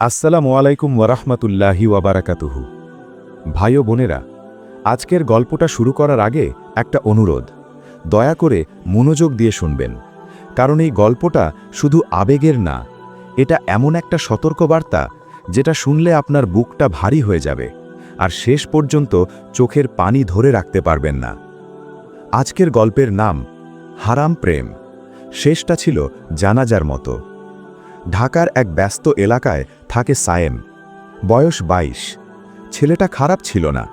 আসসালামু আলাইকুম ওয়ারাহমাতুল্লাহি ওয়াবারাকাতুহু। ভাই ও বোনেরা, আজকের গল্পটা শুরু করার আগে একটা অনুরোধ, দয়া করে মনোযোগ দিয়ে শুনবেন, কারণ এই গল্পটা শুধু আবেগের না, এটা এমন একটা সতর্কবার্তা যেটা শুনলে আপনার বুকটা ভারী হয়ে যাবে আর শেষ পর্যন্ত চোখের পানি ধরে রাখতে পারবেন না। আজকের গল্পের নাম হারাম প্রেম। শেষটা ছিল জানাজার মতো। ঢাকার এক ব্যস্ত এলাকায় থাকে সায়েম, বয়স ২২। ছেলেটা খারাপ ছিল না,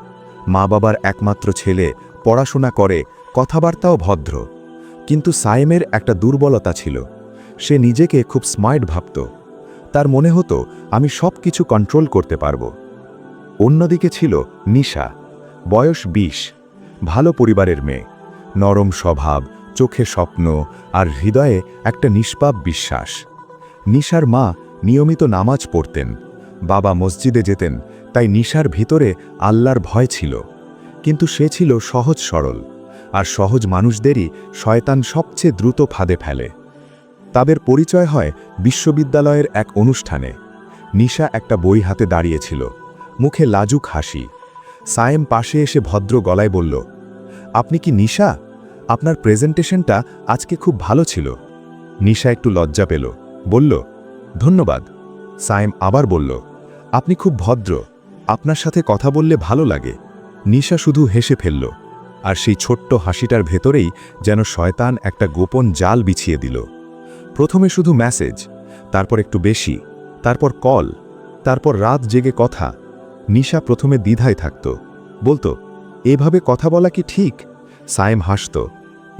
মা বাবার একমাত্র ছেলে, পড়াশোনা করে, কথাবার্তাও ভদ্র। কিন্তু সায়েমের একটা দুর্বলতা ছিল, সে নিজেকে খুব স্মার্ট ভাবত। তার মনে হতো আমি সব কিছু কন্ট্রোল করতে পারব। অন্যদিকে ছিল নিশা, বয়স ২০, ভালো পরিবারের মেয়ে, নরম স্বভাব, চোখে স্বপ্ন আর হৃদয়ে একটা নিষ্পাপ বিশ্বাস। নিশার মা নিয়মিত নামাজ পড়তেন, বাবা মসজিদে যেতেন, তাই নিশার ভিতরে আল্লাহর ভয় ছিল। কিন্তু সে ছিল সহজ সরল, আর সহজ মানুষদেরই শয়তান সবচেয়ে দ্রুত ফাঁদে ফেলে। তাদের পরিচয় হয় বিশ্ববিদ্যালয়ের এক অনুষ্ঠানে। নিশা একটা বই হাতে দাঁড়িয়েছিল, মুখে লাজুক হাসি। সায়েম পাশে এসে ভদ্র গলায় বলল, আপনি কি নিশা? আপনার প্রেজেন্টেশনটা আজকে খুব ভালো ছিল। নিশা একটু লজ্জা পেল, বলল, ধন্যবাদ। সায়েম আবার বলল, আপনি খুব ভদ্র, আপনার সাথে কথা বললে ভালো লাগে। নিশা শুধু হেসে ফেলল, আর সেই ছোট্ট হাসিটার ভেতরেই যেন শয়তান একটা গোপন জাল বিছিয়ে দিল। প্রথমে শুধু মেসেজ, তারপর একটু বেশি, তারপর কল, তারপর রাত জেগে কথা। নিশা প্রথমে দ্বিধায় থাকত, বলতো, এভাবে কথা বলা কি ঠিক? সায়েম হাসত,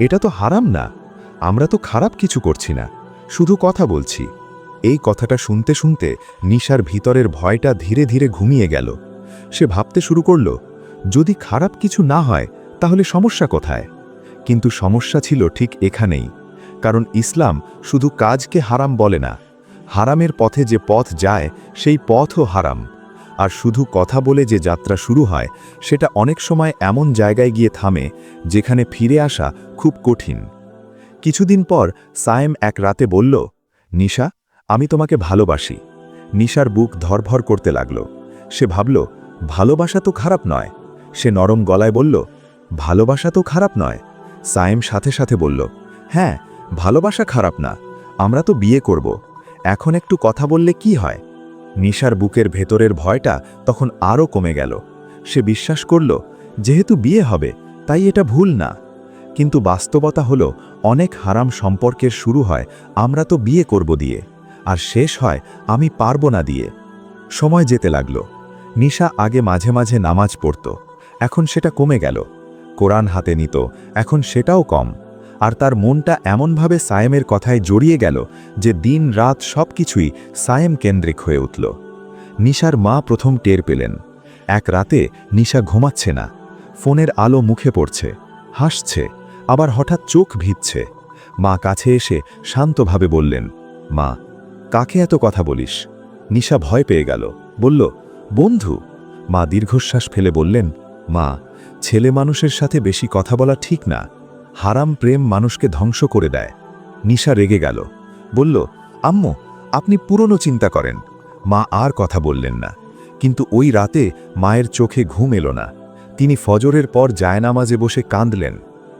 এটা তো হারাম না, আমরা তো খারাপ কিছু করছি না, শুধু কথা বলছি। এই কথাটা শুনতে শুনতে নিশার ভিতরের ভয়টা ধীরে ধীরে ঘুমিয়ে গেল। সে ভাবতে শুরু করল, যদি খারাপ কিছু না হয় তাহলে সমস্যা কোথায়? কিন্তু সমস্যা ছিল ঠিক এখানেই, কারণ ইসলাম শুধু কাজকে হারাম বলে না, হারামের পথে যে পথ যায় সেই পথও হারাম। আর শুধু কথা বলে যে যাত্রা শুরু হয় সেটা অনেক সময় এমন জায়গায় গিয়ে থামে যেখানে ফিরে আসা খুব কঠিন। কিছুদিন পর সায়েম এক রাতে বলল, নিশা, আমি তোমাকে ভালোবাসি। নিশার বুক ধরভর করতে লাগল। সে ভাবল, ভালোবাসা তো খারাপ নয়। সে নরম গলায় বলল, ভালোবাসা তো খারাপ নয়। সায়েম সাথে সাথে বলল, হ্যাঁ, ভালোবাসা খারাপ না, আমরা তো বিয়ে করব, এখন একটু কথা বললে কি হয়? নিশার বুকের ভেতরের ভয়টা তখন আরও কমে গেল। সে বিশ্বাস করল, যেহেতু বিয়ে হবে তাই এটা ভুল না। কিন্তু বাস্তবতা হলো, অনেক হারাম সম্পর্কের শুরু হয় আমরা তো বিয়ে করব দিয়ে, আর শেষ হয় আমি পারব না দিয়ে। সময় যেতে লাগল। নিশা আগে মাঝে মাঝে নামাজ পড়ত, এখন সেটা কমে গেল। কোরআন হাতে নিত, এখন সেটাও কম। আর তার মনটা এমনভাবে সায়েমের কথায় জড়িয়ে গেল যে দিন রাত সব কিছুই সায়েম কেন্দ্রিক হয়ে উঠল। নিশার মা প্রথম টের পেলেন। এক রাতে নিশা ঘুমাচ্ছে না, ফোনের আলো মুখে পড়ছে, হাসছে, আবার হঠাৎ চোখ ভিজছে। মা কাছে এসে শান্তভাবে বললেন, মা, কাকে এত কথা বলিস? নিশা ভয় পেয়ে গেল, বলল, বন্ধু। মা দীর্ঘশ্বাস ফেলে বললেন, মা, ছেলে মানুষের সাথে বেশি কথা বলা ঠিক না, হারাম প্রেম মানুষকে ধ্বংস করে দেয়। নিশা রেগে গেল, বলল, আম্মু, আপনি পুরনো চিন্তা করেন। মা আর কথা বললেন না। কিন্তু ওই রাতে মায়ের চোখে ঘুম এলো না। তিনি ফজরের পর জায়নামাজে বসে কাঁদলেন,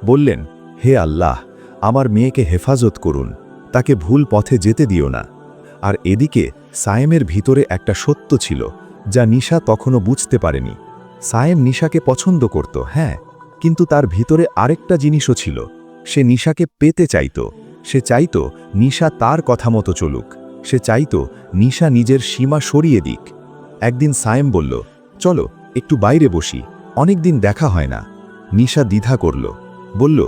বললেন, হে আল্লাহ, আমার মেয়েকে হেফাজত করুন, তাকে ভুল পথে যেতে দিও না। আর এদিকে সায়েমের ভিতরে একটা সত্য ছিল যা নিশা তখনও বুঝতে পারেনি। সায়েম নিশাকে পছন্দ করত, হ্যাঁ, কিন্তু তার ভিতরে আরেকটা জিনিসও ছিল। সে নিশাকে পেতে চাইত। সে চাইত নিশা তার কথা মতো চলুক। সে চাইত নিশা নিজের সীমা সরিয়ে দিক। একদিন সায়েম বলল, চলো একটু বাইরে বসি, অনেকদিন দেখা হয় না। নিশা দ্বিধা করল, বলল,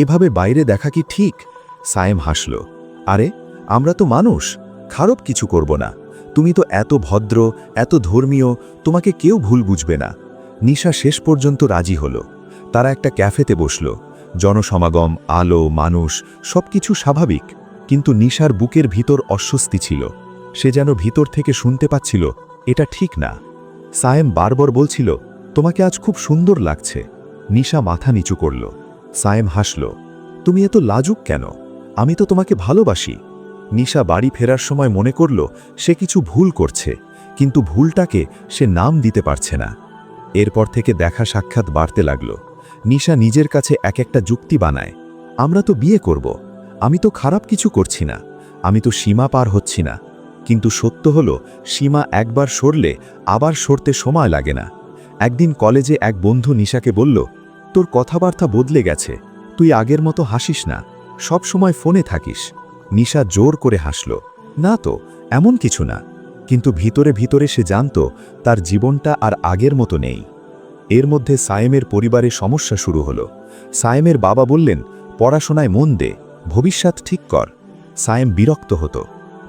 এভাবে বাইরে দেখা কি ঠিক? সায়েম হাসল, আরে, আমরা তো মানুষ, খারাপ কিছু করব না। তুমি তো এত ভদ্র, এত ধর্মীয়, তোমাকে কেউ ভুল বুঝবে না। নিশা শেষ পর্যন্ত রাজি হল। তারা একটা ক্যাফেতে বসল। জনসমাগম, আলো, মানুষ, সবকিছু স্বাভাবিক। কিন্তু নিশার বুকের ভিতর অস্বস্তি ছিল। সে যেন ভিতর থেকে শুনতে পাচ্ছিল, এটা ঠিক না। সায়েম বারবার বলছিল, তোমাকে আজ খুব সুন্দর লাগছে। নিশা মাথা নিচু করল। সায়েম হাসল, তুমি এত লাজুক কেন? আমি তো তোমাকে ভালোবাসি। নিশা বাড়ি ফেরার সময় মনে করল সে কিছু ভুল করছে, কিন্তু ভুলটাকে সে নাম দিতে পারছে না। এরপর থেকে দেখা সাক্ষাৎ বাড়তে লাগল। নিশা নিজের কাছে এক একটা যুক্তি বানায়। আমরা তো বিয়ে করব, আমি তো খারাপ কিছু করছি না, আমি তো সীমা পার হচ্ছি না। কিন্তু সত্য হলো, সীমা একবার সরলে আবার সরতে সময় লাগে না। একদিন কলেজে এক বন্ধু নিশাকে বলল, তোর কথাবার্তা বদলে গেছে, তুই আগের মতো হাসিস না, সব সময় ফোনে থাকিস। নিশা জোর করে হাসল, না তো, এমন কিছু না। কিন্তু ভিতরে ভিতরে সে জানত তার জীবনটা আর আগের মতো নেই। এর মধ্যে সায়েমের পরিবারে সমস্যা শুরু হলো। সায়েমের বাবা বললেন, পড়াশোনায় মন দে, ভবিষ্যৎ ঠিক কর। সায়েম বিরক্ত হতো,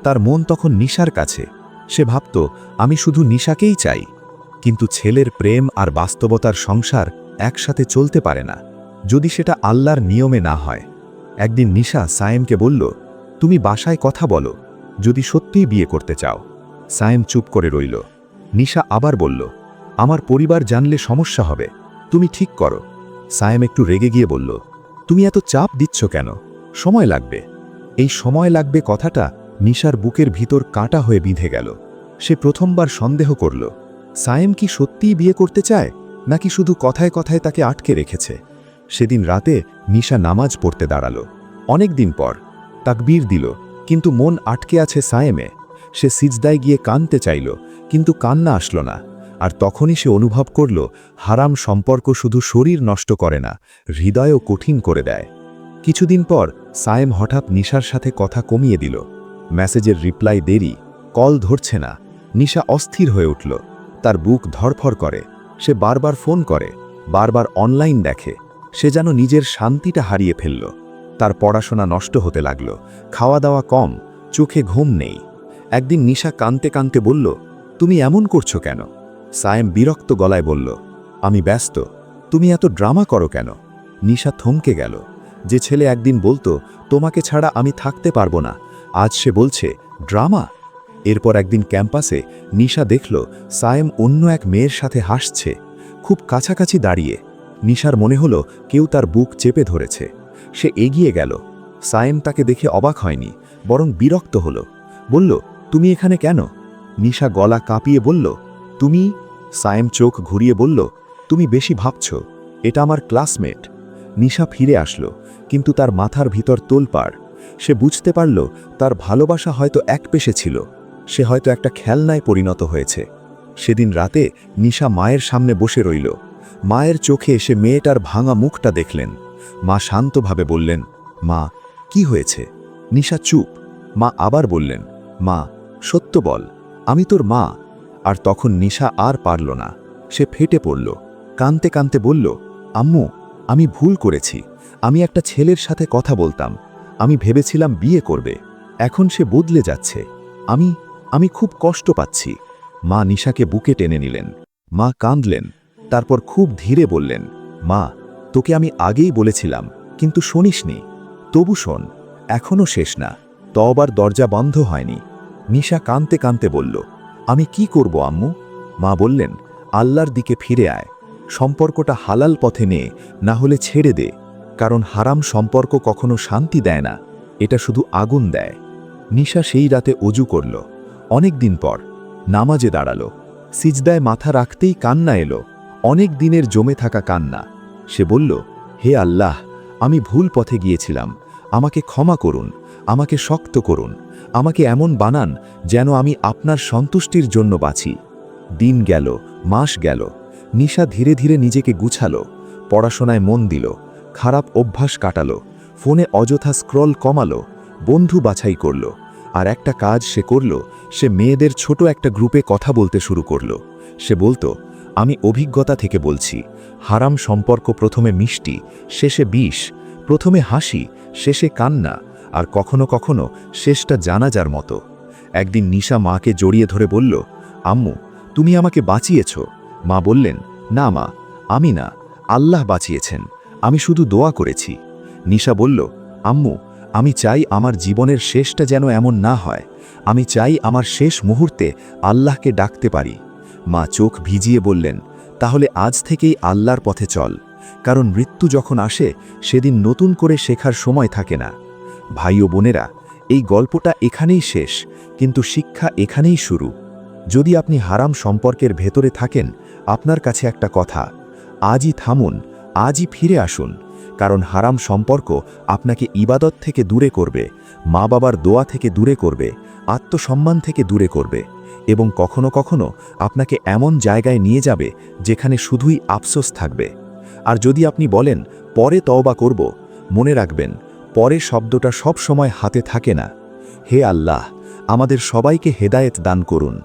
তার মন তখন নিশার কাছে। সে ভাবত, আমি শুধু নিশাকেই চাই। কিন্তু ছেলের প্রেম আর বাস্তবতার সংসার একসাথে চলতে পারে না, যদি সেটা আল্লাহর নিয়মে না হয়। একদিন নিশা সায়েমকে বলল, তুমি বাসায় কথা বলো, যদি সত্যিই বিয়ে করতে চাও। সায়েম চুপ করে রইল। নিশা আবার বলল, আমার পরিবার জানলে সমস্যা হবে, তুমি ঠিক করো। সায়েম একটু রেগে গিয়ে বলল, তুমি এত চাপ দিচ্ছ কেন? সময় লাগবে। এই সময় লাগবে কথাটা নিশার বুকের ভিতর কাঁটা হয়ে বিঁধে গেল। সে প্রথমবার সন্দেহ করল, সায়েম কি সত্যিই বিয়ে করতে চায়, নাকি শুধু কথায় কথায় তাকে আটকে রেখেছে। সেদিন রাতে নিশা নামাজ পড়তে দাঁড়ালো। অনেক দিন পর তাকবীর দিল, কিন্তু মন আটকে আছে সায়েমে। সে সিজদায় গিয়ে কাঁদতে চাইল, কিন্তু কান্না আসলো না। আর তখনই সে অনুভব করল, হারাম সম্পর্ক শুধু শরীর নষ্ট করে না, হৃদয়ও কঠিন করে দেয়। কিছুদিন পর সায়েম হঠাৎ নিশার সাথে কথা কমিয়ে দিল। মেসেজের রিপ্লাই দেরি, কল ধরছে না। নিশা অস্থির হয়ে উঠল, তার বুক ধড়ফড় করে। সে বারবার ফোন করে, বারবার অনলাইন দেখে। সে যেন নিজের শান্তিটা হারিয়ে ফেলল। তার পড়াশোনা নষ্ট হতে লাগল, খাওয়া দাওয়া কম, চোখে ঘুম নেই। একদিন নিশা কাঁদতে কাঁদতে বলল, তুমি এমন করছো কেন? সায়েম বিরক্ত গলায় বলল, আমি ব্যস্ত। তুমি এত ড্রামা করো কেন? নিশা থমকে গেল। যে ছেলে একদিন বলতো, তোমাকে ছাড়া আমি থাকতে পারবো না, আজ সে বলছে ড্রামা। এরপর একদিন ক্যাম্পাসে নিশা দেখল সায়েম অন্য এক মেয়ের সাথে হাসছে, খুব কাছাকাছি দাঁড়িয়ে। নিশার মনে হলো কেউ তার বুক চেপে ধরেছে। সে এগিয়ে গেল। সায়েম তাকে দেখে অবাক হয়নি, বরং বিরক্ত হল। বলল, তুমি এখানে কেন? নিশা গলা কাঁপিয়ে বলল, তুমি? সায়েম চোখ ঘুরিয়ে বলল, তুমি বেশি ভাবছ, এটা আমার ক্লাসমেট। নিশা ফিরে আসলো, কিন্তু তার মাথার ভিতর তোলপাড়। সে বুঝতে পারল তার ভালোবাসা হয়তো এক পেশে ছিল, সে হয়তো একটা খেলনায় পরিণত হয়েছে। সেদিন রাতে নিশা মায়ের সামনে বসে রইল। মায়ের চোখে সে মেয়েটার ভাঙা মুখটা দেখলেন। মা শান্তভাবে বললেন, মা, কি হয়েছে? নিশা চুপ। মা আবার বললেন, মা, সত্য বল, আমি তোর মা। আর তখন নিশা আর পারল না, সে ফেটে পড়ল। কাঁদতে কাঁদতে বলল, আম্মু, আমি ভুল করেছি। আমি একটা ছেলের সাথে কথা বলতাম, আমি ভেবেছিলাম বিয়ে করবে। এখন সে বদলে যাচ্ছে। আমি খুব কষ্ট পাচ্ছি। মা নিশাকে বুকে টেনে নিলেন। মা কাঁদলেন, তারপর খুব ধীরে বললেন, মা, তোকে আমি আগেই বলেছিলাম, কিন্তু শোনিসনি। তবু শোন, এখনও শেষ না, তওবার দরজা বন্ধ হয়নি। নিশা কাঁদতে কাঁদতে বলল, আমি কি করব আম্মু? মা বললেন, আল্লাহর দিকে ফিরে আয়, সম্পর্কটা হালাল পথে নে, না হলে ছেড়ে দে। কারণ হারাম সম্পর্ক কখনো শান্তি দেয় না, এটা শুধু আগুন দেয়। নিশা সেই রাতে অজু করল। অনেক দিন পর নামাজে দাঁড়ালো। সিজদায় মাথা রাখতেই কান্না এলো, অনেক দিনের জমে থাকা কান্না। সে বলল, হে আল্লাহ, আমি ভুল পথে গিয়েছিলাম, আমাকে ক্ষমা করুন, আমাকে শক্ত করুন, আমাকে এমন বানান যেন আমি আপনার সন্তুষ্টির জন্য বাঁচি। দিন গেল, মাস গেল। নিশা ধীরে ধীরে নিজেকে গুছালো, পড়াশোনায় মন দিল, খারাপ অভ্যাস কাটালো, ফোনে অযথা স্ক্রল কমালো, বন্ধু বাছাই করল। আর একটা কাজ সে করল, সে মেয়েদের ছোট একটা গ্রুপে কথা বলতে শুরু করল। সে বলতো, আমি অভিজ্ঞতা থেকে বলছি, হারাম সম্পর্ক প্রথমে মিষ্টি, শেষে বিষ, প্রথমে হাসি, শেষে কান্না, আর কখনো কখনো শেষটা জানাজার মতো। একদিন নিশা মাকে জড়িয়ে ধরে বলল, আম্মু, তুমি আমাকে বাঁচিয়েছ। মা বললেন, না মা, আমি না, আল্লাহ বাঁচিয়েছেন, আমি শুধু দোয়া করেছি। নিশা বলল, আম্মু, আমি চাই আমার জীবনের শেষটা যেন এমন না হয়, আমি চাই আমার শেষ মুহূর্তে আল্লাহকে ডাকতে পারি। মা চোখ ভিজিয়ে বললেন, তাহলে আজ থেকেই আল্লাহর পথে চল, কারণ মৃত্যু যখন আসে সেদিন নতুন করে শেখার সময় থাকে না। ভাই ও বোনেরা, এই গল্পটা এখানেই শেষ, কিন্তু শিক্ষা এখানেই শুরু। যদি আপনি হারাম সম্পর্কের ভেতরে থাকেন, আপনার কাছে একটা কথা, আজই থামুন, আজই ফিরে আসুন। কারণ হারাম সম্পর্ক আপনাকে ইবাদত থেকে দূরে করবে, মা বাবার দোয়া থেকে দূরে করবে, আত্মসম্মান থেকে দূরে করবে, এবং কখনো কখনো আপনাকে এমন জায়গায় নিয়ে যাবে যেখানে শুধুই আফসোস থাকবে। আর যদি আপনি বলেন পরে তওবা করব, মনে রাখবেন পরে শব্দটা সব সময় হাতে থাকে না। হে আল্লাহ, আমাদের সবাইকে হেদায়েত দান করুন,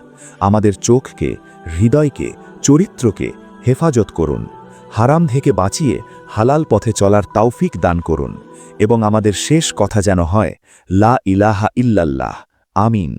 আমাদের চোখকে, হৃদয়কে, চরিত্রকে হেফাজত করুন, হারাম থেকে বাঁচিয়ে হালাল পথে চলার তৌফিক দান করুন, এবং আমাদের শেষ কথা যেন হয় লা ইলাহা ইল্লাল্লাহ। আমিন।